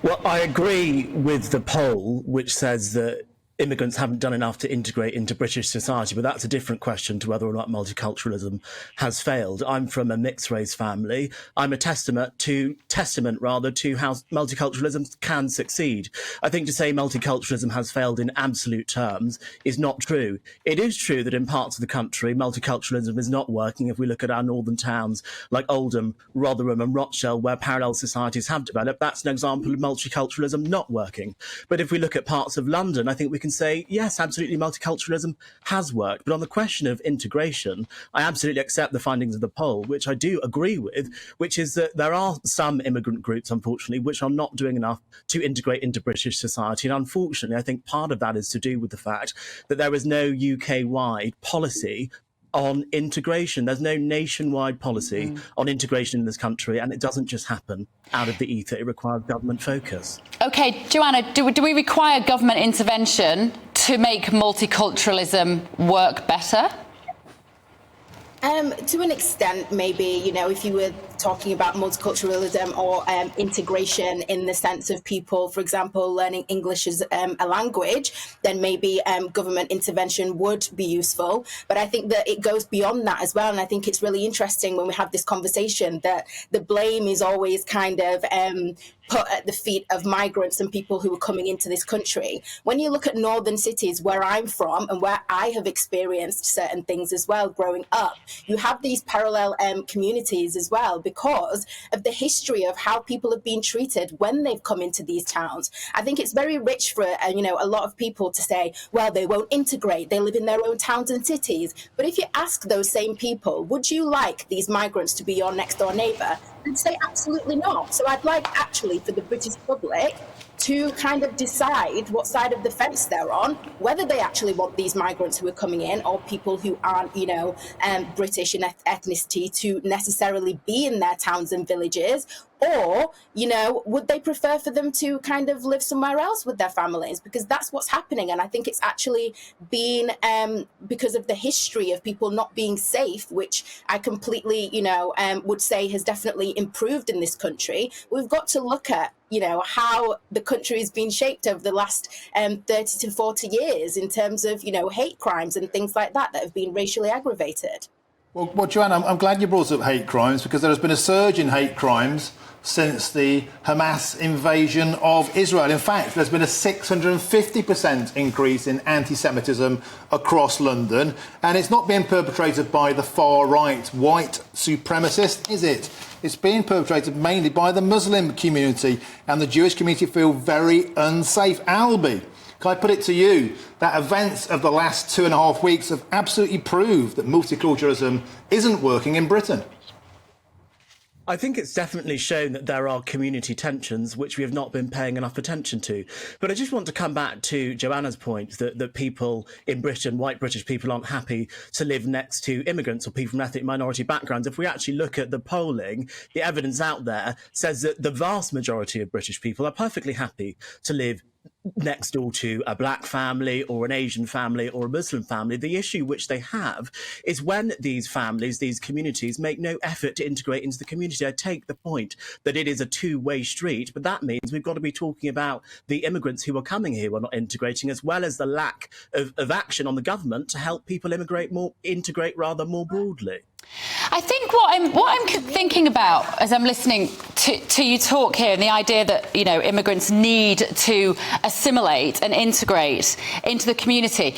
Well, I agree with the poll, which says that immigrants haven't done enough to integrate into British society, but that's a different question to whether or not multiculturalism has failed. I'm from a mixed race family. I'm a testament to how multiculturalism can succeed. I think to say multiculturalism has failed in absolute terms is not true. It is true that in parts of the country, multiculturalism is not working. If we look at our northern towns like Oldham, Rotherham and Rochdale, where parallel societies have developed, that's an example of multiculturalism not working. But if we look at parts of London, I think we can say, yes, absolutely, multiculturalism has worked. But on the question of integration, I absolutely accept the findings of the poll, which I do agree with, which is that there are some immigrant groups, unfortunately, which are not doing enough to integrate into British society. And unfortunately, I think part of that is to do with the fact that there is no UK-wide policy on integration. There's no nationwide policy on integration in this country, and it doesn't just happen out of the ether. It requires government focus. OK, Joanna, do we require government intervention to make multiculturalism work better? To an extent, maybe, if you were talking about multiculturalism or integration in the sense of people, for example, learning English as a language, then maybe government intervention would be useful. But I think that it goes beyond that as well. And I think it's really interesting when we have this conversation that the blame is always kind of put at the feet of migrants and people who are coming into this country. When you look at northern cities where I'm from and where I have experienced certain things as well growing up, you have these parallel communities as well because of the history of how people have been treated when they've come into these towns. I think it's very rich for a lot of people to say, well, they won't integrate, they live in their own towns and cities. But if you ask those same people, would you like these migrants to be your next door neighbour? They'd say absolutely not. So I'd like actually for the British public to kind of decide what side of the fence they're on, whether they actually want these migrants who are coming in or people who aren't, British in ethnicity to necessarily be in their towns and villages, or, would they prefer for them to kind of live somewhere else with their families? Because that's what's happening. And I think it's actually been because of the history of people not being safe, which I completely, would say has definitely improved in this country. We've got to look at how the country has been shaped over the last 30 to 40 years in terms of, hate crimes and things like that have been racially aggravated. Well, Joanna, I'm glad you brought up hate crimes because there has been a surge in hate crimes since the Hamas invasion of Israel. In fact, there's been a 650% increase in anti-Semitism across London, and it's not being perpetrated by the far-right white supremacist, is it? It's being perpetrated mainly by the Muslim community, and the Jewish community feel very unsafe. Albie, can I put it to you that events of the last 2.5 weeks have absolutely proved that multiculturalism isn't working in Britain? I think it's definitely shown that there are community tensions which we have not been paying enough attention to. But I just want to come back to Joanna's point that people in Britain, white British people, aren't happy to live next to immigrants or people from ethnic minority backgrounds. If we actually look at the polling, the evidence out there says that the vast majority of British people are perfectly happy to live next door to a black family or an Asian family or a Muslim family. The issue which they have is when these families, these communities, make no effort to integrate into the community. I take the point that it is a two-way street, but that means we've got to be talking about the immigrants who are coming here who are not integrating, as well as the lack of action on the government to help people integrate rather more broadly. I think what I'm thinking about as I'm listening to you talk here, and the idea that immigrants need to assimilate and integrate into the community.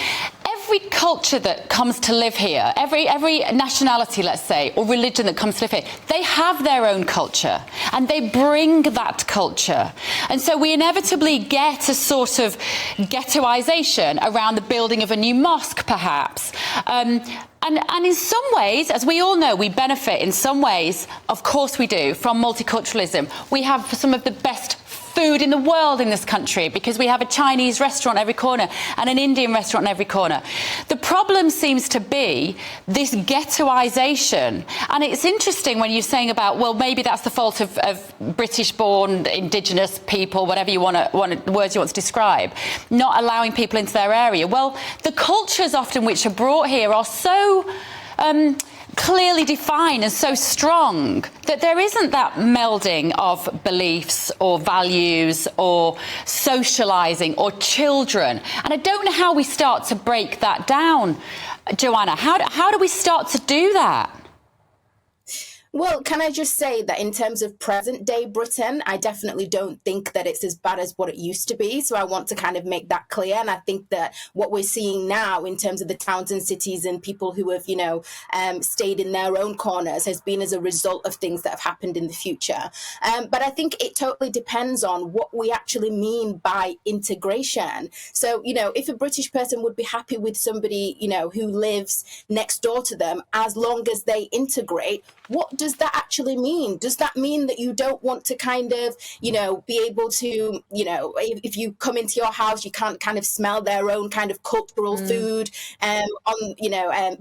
Every culture that comes to live here, every nationality, let's say, or religion that comes to live here, they have their own culture and they bring that culture. And so we inevitably get a sort of ghettoisation around the building of a new mosque, perhaps. And in some ways, as we all know, we benefit in some ways, of course we do, from multiculturalism. We have some of the best food in the world in this country because we have a Chinese restaurant every corner and an Indian restaurant in every corner. The problem seems to be this ghettoisation. And it's interesting when you're saying about, well, maybe that's the fault of British-born, indigenous people, whatever you the words you want to describe, not allowing people into their area. Well, the cultures often which are brought here are so clearly defined and so strong that there isn't that melding of beliefs or values or socialising or children. And I don't know how we start to break that down. Joanna, how do we start to do that? Well, can I just say that in terms of present day Britain, I definitely don't think that it's as bad as what it used to be. So I want to kind of make that clear. And I think that what we're seeing now in terms of the towns and cities and people who have, stayed in their own corners has been as a result of things that have happened in the future. But I think it totally depends on what we actually mean by integration. So, if a British person would be happy with somebody, who lives next door to them, as long as they integrate, what does that actually mean? Does that mean that you don't want to kind of, be able to, if you come into your house, you can't kind of smell their own kind of cultural food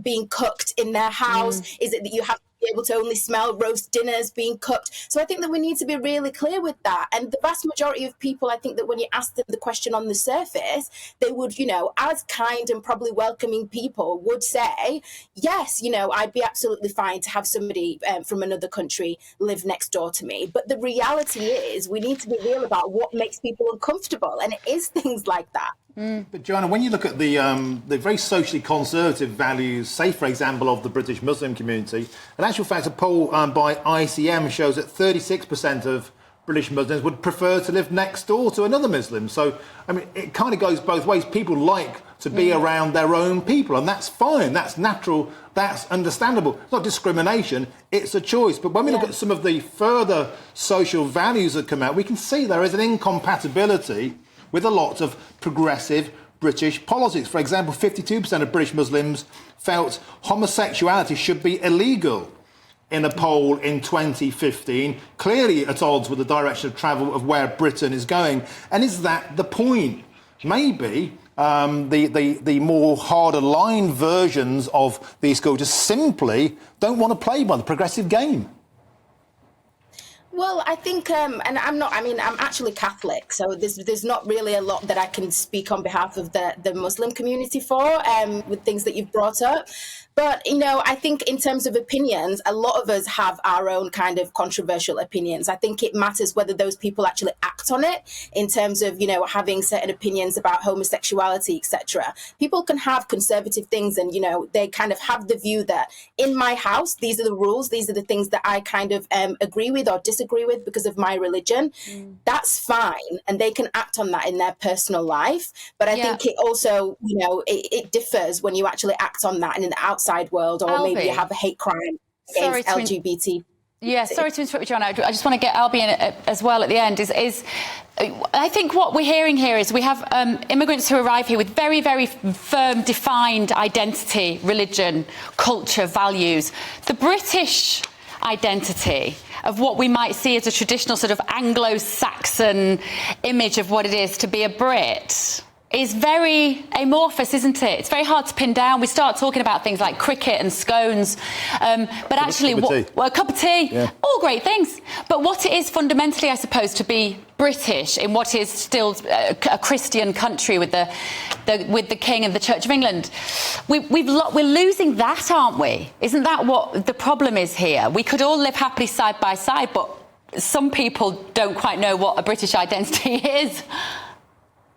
being cooked in their house? Is it that you have to be able to only smell roast dinners being cooked? So I think that we need to be really clear with that. And the vast majority of people, I think that when you ask them the question on the surface, they would, as kind and probably welcoming people would say, yes, I'd be absolutely fine to have somebody from another country live next door to me. But the reality is we need to be real about what makes people uncomfortable. And it is things like that. But Joanna, when you look at the very socially conservative values, say for example, of the British Muslim community, in actual fact, a poll by ICM shows that 36% of British Muslims would prefer to live next door to another Muslim. So, it kind of goes both ways. People like to be around their own people, and that's fine, that's natural, that's understandable. It's not discrimination, it's a choice. But when we look at some of the further social values that come out, we can see there is an incompatibility with a lot of progressive British politics. For example, 52% of British Muslims felt homosexuality should be illegal in a poll in 2015, clearly at odds with the direction of travel of where Britain is going. And is that the point? Maybe the more harder line versions of these schools just simply don't want to play by the progressive game. Well, I think, and I'm actually Catholic, so there's not really a lot that I can speak on behalf of the Muslim community for with things that you've brought up. But, I think in terms of opinions, a lot of us have our own kind of controversial opinions. I think it matters whether those people actually act on it in terms of, having certain opinions about homosexuality, etc. People can have conservative things and, they kind of have the view that in my house, these are the rules, these are the things that I kind of agree with or disagree with because of my religion. That's fine. And they can act on that in their personal life. But I think it also, it differs when you actually act on that and in the outside world, or Albie, maybe you have a hate crime against LGBT. Sorry to interrupt you, Joanna. I just want to get Albie in as well at the end. Is I think what we're hearing here is we have immigrants who arrive here with very, very firm, defined identity, religion, culture, values. The British identity of what we might see as a traditional sort of Anglo-Saxon image of what it is to be a Brit is very amorphous, isn't it? It's very hard to pin down. We start talking about things like cricket and scones, but actually, a cup of tea, all great things. But what it is fundamentally, I suppose, to be British in what is still a Christian country with the King and the Church of England, we're losing that, aren't we? Isn't that what the problem is here? We could all live happily side by side, but some people don't quite know what a British identity is.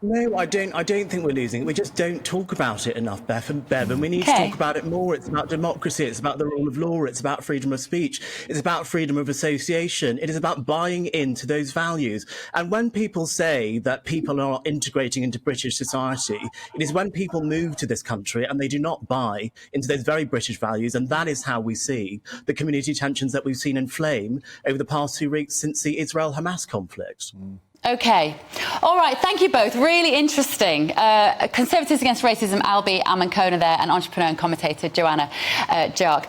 No, I don't think we're losing it. We just don't talk about it enough, Bev, and we need to talk about it more. It's about democracy, it's about the rule of law, it's about freedom of speech, it's about freedom of association, it is about buying into those values. And when people say that people are integrating into British society, it is when people move to this country and they do not buy into those very British values, and that is how we see the community tensions that we've seen inflame over the past 2 weeks since the Israel-Hamas conflict. OK. All right. Thank you both. Really interesting. Conservatives Against Racism, Albie Amankona there, and entrepreneur and commentator Joanna Jaroue.